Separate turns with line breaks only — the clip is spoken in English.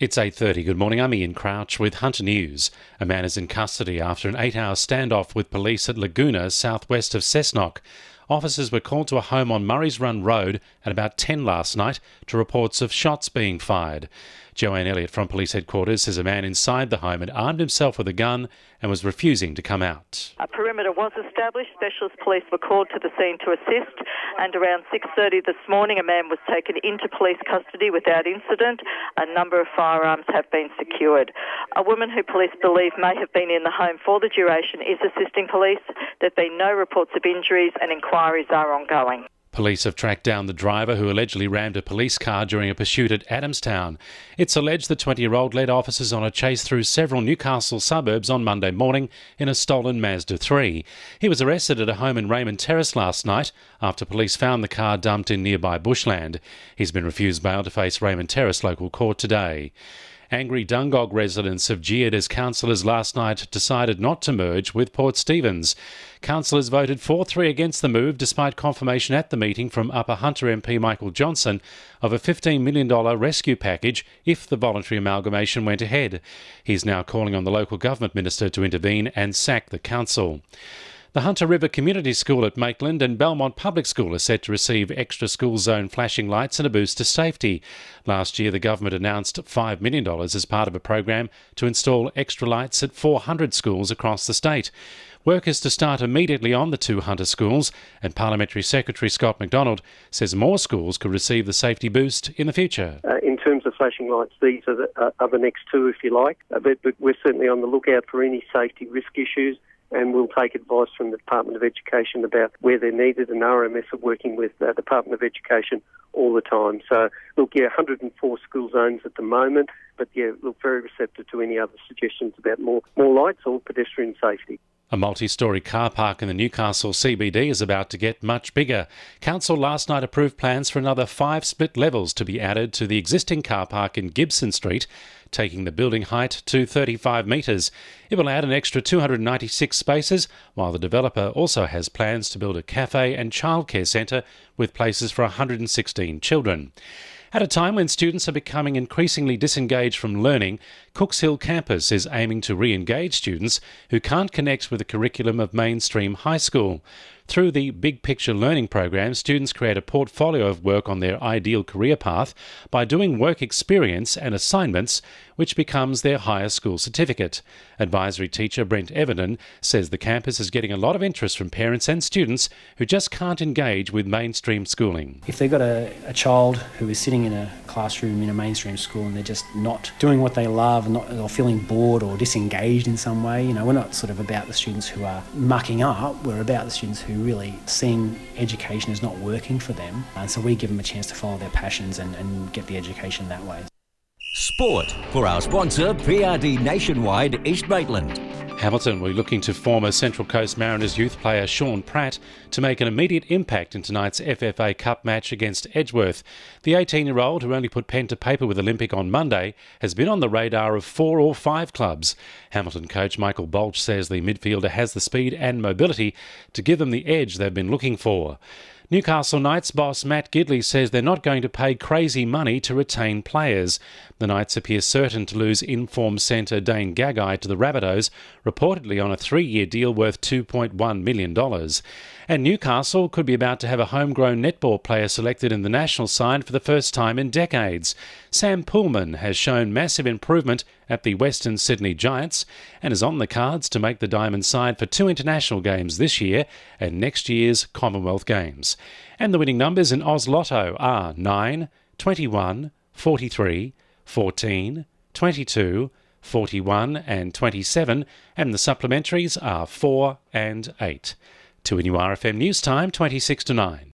It's 8:30. Good morning. I'm Ian Crouch with Hunter News. A man is in custody after an 8-hour standoff with police at Laguna, southwest of Cessnock. Officers were called to a home on Murray's Run Road at about 10 last night to reports of shots being fired. Joanne Elliott from police headquarters says a man inside the home had armed himself with a gun and was refusing to come out.
A perimeter was established. Specialist police were called to the scene to assist, and around 6:30 this morning a man was taken into police custody without incident. A number of firearms have been secured. A woman who police believe may have been in the home for the duration is assisting police. There have been no reports of injuries and inquiries are ongoing.
Police have tracked down the driver who allegedly rammed a police car during a pursuit at Adamstown. It's alleged the 20-year-old led officers on a chase through several Newcastle suburbs on Monday morning in a stolen Mazda 3. He was arrested at a home in Raymond Terrace last night after police found the car dumped in nearby bushland. He's been refused bail to face Raymond Terrace local court today. Angry Dungog residents have jeered as councillors last night decided not to merge with Port Stephens. Councillors voted 4-3 against the move despite confirmation at the meeting from Upper Hunter MP Michael Johnson of a $15 million rescue package if the voluntary amalgamation went ahead. He's now calling on the local government minister to intervene and sack the council. The Hunter River Community School at Maitland and Belmont Public School are set to receive extra school zone flashing lights and a boost to safety. Last year, the government announced $5 million as part of a program to install extra lights at 400 schools across the state. Work is to start immediately on the two Hunter schools, and Parliamentary Secretary Scott MacDonald says more schools could receive the safety boost in the future.
In terms of flashing lights, these are the next two, if you like, but we're certainly on the lookout for any safety risk issues. And we'll take advice from the Department of Education about where they're needed, and RMS are working with the Department of Education all the time. So, look, 104 school zones at the moment, but look, very receptive to any other suggestions about more lights or pedestrian safety.
A multi-storey car park in the Newcastle CBD is about to get much bigger. Council last night approved plans for another 5 split levels to be added to the existing car park in Gibson Street, taking the building height to 35 metres. It will add an extra 296 spaces, while the developer also has plans to build a cafe and childcare centre with places for 116 children. At a time when students are becoming increasingly disengaged from learning, Cooks Hill campus is aiming to re-engage students who can't connect with the curriculum of mainstream high school. Through the Big Picture Learning program, students create a portfolio of work on their ideal career path by doing work experience and assignments, which becomes their higher school certificate. Advisory teacher Brent Everton says the campus is getting a lot of interest from parents and students who just can't engage with mainstream schooling.
If they've got a child who is sitting in a classroom in a mainstream school and they're just not doing what they love or feeling bored or disengaged in some way, we're not sort of about the students who are mucking up, we're about the students who really seeing education is not working for them, and so we give them a chance to follow their passions and get the education that way.
Sport for our sponsor PRD Nationwide East Maitland.
Hamilton will be looking to former Central Coast Mariners youth player Sean Pratt to make an immediate impact in tonight's FFA Cup match against Edgeworth. The 18-year-old, who only put pen to paper with Olympic on Monday, has been on the radar of 4 or 5 clubs. Hamilton coach Michael Bolch says the midfielder has the speed and mobility to give them the edge they've been looking for. Newcastle Knights boss Matt Gidley says they're not going to pay crazy money to retain players. The Knights appear certain to lose in-form centre Dane Gagai to the Rabbitohs, reportedly on a 3-year deal worth $2.1 million. And Newcastle could be about to have a homegrown netball player selected in the national side for the first time in decades. Sam Pullman has shown massive improvement at the Western Sydney Giants and is on the cards to make the Diamond side for 2 international games this year and next year's Commonwealth Games. And the winning numbers in Oz Lotto are 9, 21, 43, 14, 22, 41 and 27, and the supplementaries are 4 and 8. 2NURFM News Time, 26 to 9.